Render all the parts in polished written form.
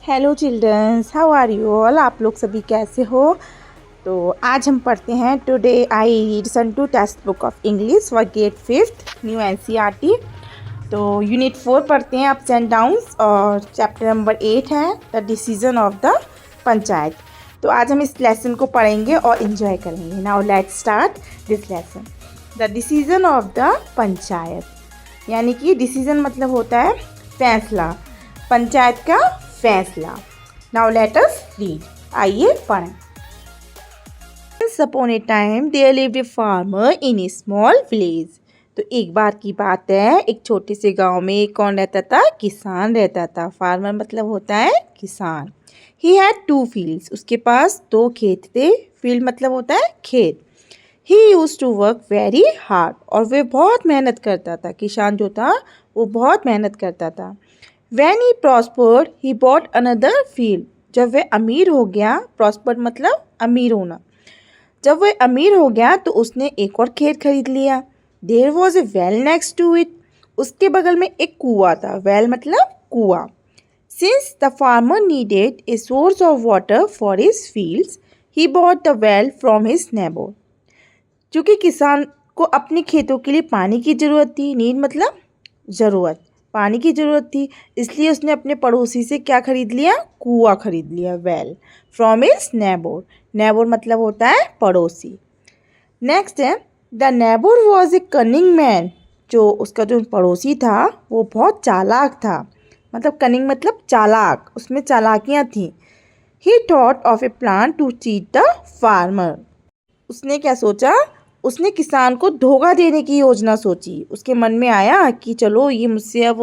Hello childrens, how are you all. आप लोग सभी कैसे हो। तो आज हम पढ़ते हैं today I listen to text book of English for grade 5th new NCERT. तो यूनिट 4 पढ़ते हैं अप्स एंड डाउन्स और चैप्टर नंबर 8 है the decision of the panchayat. तो आज हम इस लेसन को पढ़ेंगे और इन्जॉय करेंगे। Now let's start this lesson. The decision of the panchayat, यानी कि डिसीजन मतलब होता है फैसला, पंचायत का फैसला। नाउ लेट अस रीड, आइए पढ़ें। Once upon a time there lived a farmer in a small village। तो एक बार की बात है, एक छोटे से गांव में कौन रहता था? किसान रहता था। फार्मर मतलब होता है किसान। He had 2 fields। उसके पास 2 खेत थे। फील्ड मतलब होता है खेत। He used to work very hard। और वह बहुत मेहनत करता था। किसान जो था वो बहुत मेहनत करता था। When he prospered, he bought another field। जब वह अमीर हो गया, prospered मतलब अमीर होना, जब वह अमीर हो गया तो उसने एक और खेत खरीद लिया। There was a well next to it। उसके बगल में एक कुआं था। well मतलब कुआं। Since the farmer needed a source of water for his fields, he bought the well from his neighbor। क्योंकि किसान को अपने खेतों के लिए पानी की ज़रूरत थी, नीड मतलब ज़रूरत, पानी की ज़रूरत थी, इसलिए उसने अपने पड़ोसी से क्या खरीद लिया? कुआं खरीद लिया, well. From his neighbour, neighbour मतलब होता है पड़ोसी। नेक्स्ट है the neighbour was a cunning man. जो उसका जो पड़ोसी था वो बहुत चालाक था, मतलब कनिंग मतलब चालाक, उसमें चालाकियाँ थीं। He thought of a plan to cheat the farmer. उसने क्या सोचा? उसने किसान को धोखा देने की योजना सोची। उसके मन में आया कि चलो ये मुझसे अब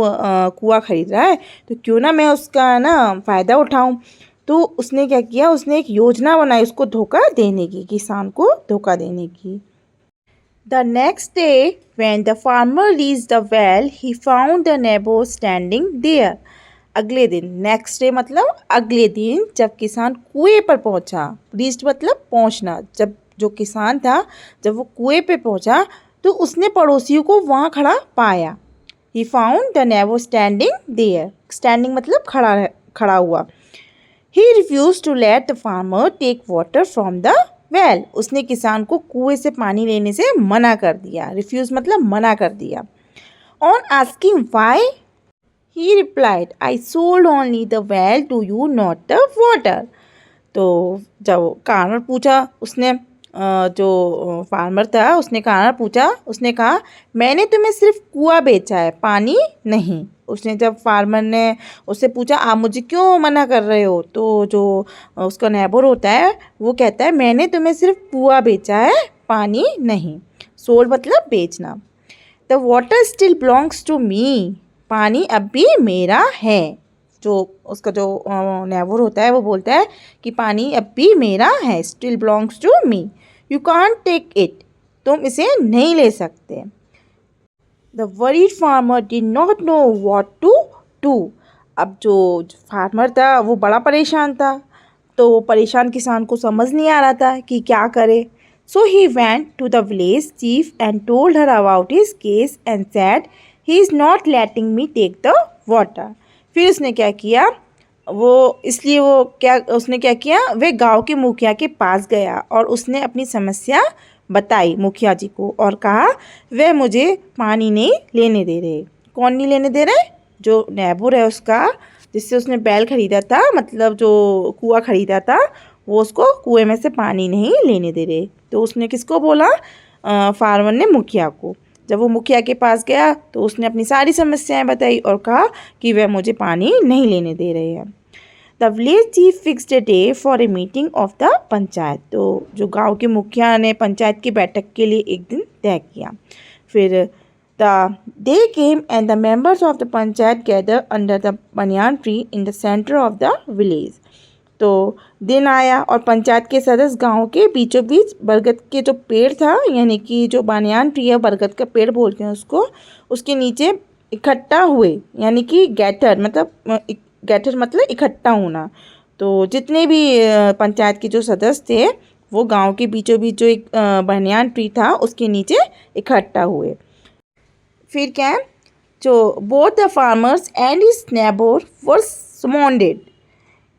कुआं खरीद रहा है तो क्यों ना मैं उसका ना फ़ायदा उठाऊं। तो उसने क्या किया? उसने एक योजना बनाई उसको धोखा देने की, किसान को धोखा देने की। The next day when the farmer reached the well he found the neighbour standing there. अगले दिन, नेक्स्ट डे मतलब अगले दिन, जब किसान कुएं पर पहुंचा, रीच्ड मतलब पहुंचना, जब जो किसान था जब वो कुएं पे पहुंचा तो उसने पड़ोसियों को वहाँ खड़ा पाया। He found the neighbour standing there. Standing मतलब खड़ा हुआ। He refuse to let the farmer take water from the well. उसने किसान को कुएं से पानी लेने से मना कर दिया। रिफ्यूज मतलब मना कर दिया। On asking why he replied I sold only the well to you not the water. तो जब कारण पूछा उसने, जो फार्मर था उसने कारण पूछा, उसने कहा मैंने तुम्हें सिर्फ कुआं बेचा है, पानी नहीं। उसने जब फार्मर ने उससे पूछा आप मुझे क्यों मना कर रहे हो, तो जो उसका नेबर होता है वो कहता है मैंने तुम्हें सिर्फ कुआं बेचा है, पानी नहीं। सोल्ड मतलब बेचना। The water still belongs to me. पानी अब भी मेरा है। जो उसका जो नेबर होता है वो बोलता है कि पानी अब भी मेरा है, still belongs to me. You can't take it. तुम इसे नहीं ले सकते। The worried farmer did not know what to do. अब जो फार्मर था वो बड़ा परेशान था, तो वो परेशान किसान को समझ नहीं आ रहा था कि क्या करे। So he went to the village chief and told her about his case and said he is not letting me take the water. फिर उसने क्या किया? उसने क्या किया? वह गांव के मुखिया के पास गया और उसने अपनी समस्या बताई मुखिया जी को और कहा वह मुझे पानी नहीं लेने दे रहे। कौन नहीं लेने दे रहे? जो नेबर है उसका, जिससे उसने बैल खरीदा था, मतलब जो कुआं खरीदा था, वो उसको कुएं में से पानी नहीं लेने दे रहे। तो उसने किसको बोला? फार्मर ने मुखिया को। जब वो मुखिया के पास गया तो उसने अपनी सारी समस्याएं बताई और कहा कि वह मुझे पानी नहीं लेने दे रहे हैं। The village chief fixed a day for a meeting of the panchayat. तो जो गांव के मुखिया ने पंचायत की बैठक के लिए एक दिन तय किया। फिर the day came and the members of the panchayat gather under the banyan tree in the centre of the village. तो दिन आया और पंचायत के सदस्य गांव के बीचों बीच बरगद के जो पेड़ था, यानी कि जो बानियान ट्री है, बरगद का पेड़ बोलते हैं उसको, उसके नीचे इकट्ठा हुए, यानी कि गैदर मतलब इकट्ठा होना। तो जितने भी पंचायत के जो सदस्य थे वो गांव के बीचों बीच जो एक बानियान ट्री था उसके नीचे इकट्ठा हुए। फिर क्या है? जो both the farmers and his neighbour were summoned.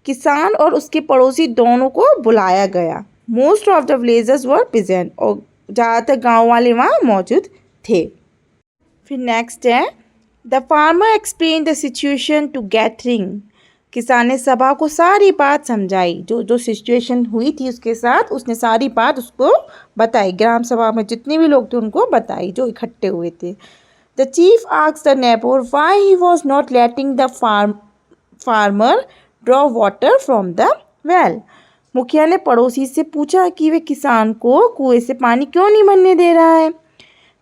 किसान और उसके पड़ोसी दोनों को बुलाया गया। Most of the villagers were present, और ज़्यादातर गांव वाले वहाँ मौजूद थे। फिर नेक्स्ट है the farmer explain the situation to gathering. किसान ने सभा को सारी बात समझाई, जो जो सिचुएशन हुई थी उसके साथ उसने सारी बात उसको बताई। ग्राम सभा में जितने भी लोग थे उनको बताई जो इकट्ठे हुए थे। The chief asked the neighbour why he was not letting the farmer draw water from the well. मुखिया ने पड़ोसी से पूछा कि वे किसान को कुएं से पानी क्यों नहीं भरने दे रहा है।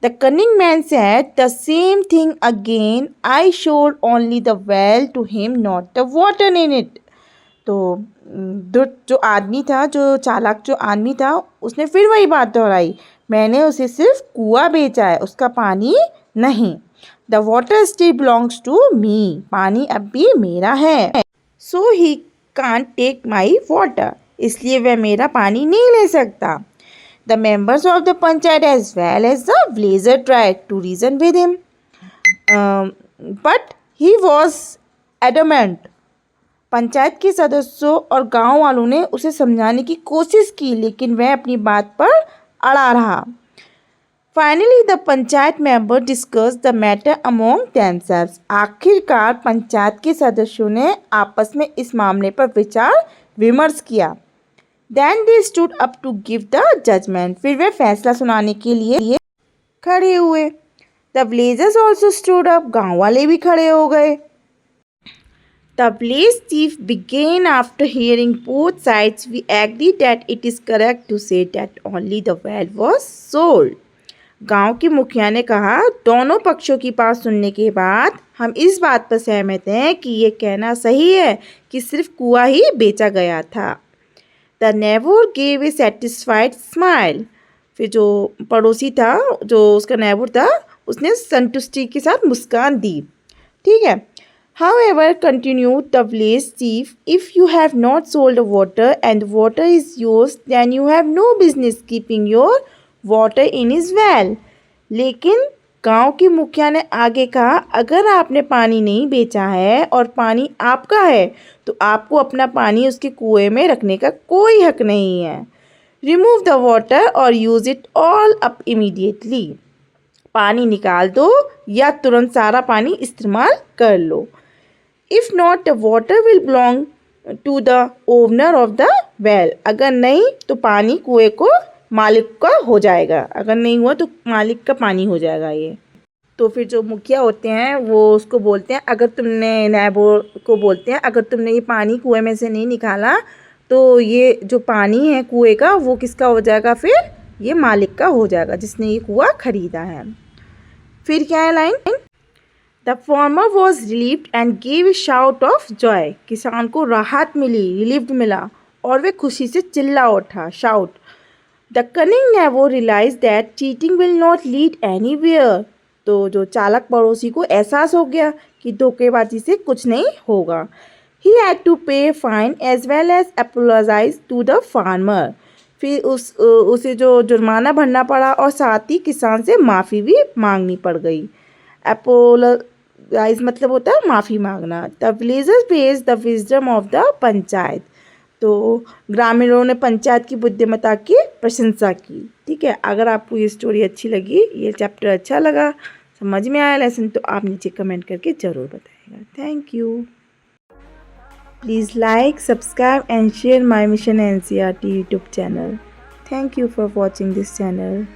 The cunning man said the same thing again. I showed only the well to him, not the water in it. तो जो आदमी था, जो चालाक जो आदमी था, उसने फिर वही बात दोहराई, मैंने उसे सिर्फ कुआं बेचा है, उसका पानी नहीं। The water still belongs to me. पानी अब भी मेरा है। So he can't take my water. इसलिए वह मेरा पानी नहीं ले सकता। The members of the panchayat as well as the villager tried to reason with him, but he was adamant. Panchayat के सदस्यों और गांव वालों ने उसे समझाने की कोशिश की, लेकिन वह अपनी बात पर अड़ा रहा। Finally, the panchayat member discussed the matter among themselves. आखिरकार पंचायत के सदस्यों ने आपस में इस मामले पर विचार विमर्श किया। Then they stood up to give the judgment. फिर वे फैसला सुनाने के लिए खड़े हुए। The villagers also stood up. गांव वाले भी खड़े हो गए। The village chief began after hearing both sides. We agreed that it is correct to say that only the well was sold. गांव के मुखिया ने कहा, दोनों पक्षों की बात सुनने के बाद हम इस बात पर सहमत हैं कि ये कहना सही है कि सिर्फ कुआं ही बेचा गया था। The neighbor gave a satisfied smile. फिर जो पड़ोसी था, जो उसका नेबर था, उसने संतुष्टि के साथ मुस्कान दी। ठीक है। However, continued the village chief, if you have not sold the water and the water is yours, then you have no business keeping your water in his well. लेकिन गांव के मुखिया ने आगे कहा, अगर आपने पानी नहीं बेचा है और पानी आपका है तो आपको अपना पानी उसके कुएं में रखने का कोई हक नहीं है। रिमूव द वाटर और use it all up immediately. पानी निकाल दो या तुरंत सारा पानी इस्तेमाल कर लो। If not the water will belong to the owner of the well. अगर नहीं तो पानी कुएं को मालिक का हो जाएगा, अगर नहीं हुआ तो मालिक का पानी हो जाएगा ये। तो फिर जो मुखिया होते हैं वो उसको बोलते हैं, अगर तुमने नैबोर को बोलते हैं, अगर तुमने ये पानी कुएं में से नहीं निकाला तो ये जो पानी है कुएं का वो किसका हो जाएगा, फिर ये मालिक का हो जाएगा जिसने ये कुआं खरीदा है। फिर क्या है line, the farmer was relieved and gave a shout of Joy. किसान को राहत मिली, रिलीव्ड मिला और वे खुशी से चिल्ला उठा, shout. The cunning never realise that cheating will not lead anywhere. तो जो चालक पड़ोसी को एहसास हो गया कि धोखेबाजी से कुछ नहीं होगा। He had to pay fine as well as apologise to the farmer. फिर उसे जो जुर्माना भरना पड़ा और साथ ही किसान से माफ़ी भी मांगनी पड़ गई। अपोलोजाइज मतलब होता है माफ़ी मांगना। The villagers praise the wisdom of the panchayat. तो ग्रामीणों ने पंचायत की बुद्धिमत्ता की प्रशंसा की। ठीक है, अगर आपको ये स्टोरी अच्छी लगी, ये चैप्टर अच्छा लगा, समझ में आया लेसन, तो आप नीचे कमेंट करके ज़रूर बताइएगा। Thank you. Please like, subscribe and share my mission NCERT YouTube channel. Thank you for watching this channel.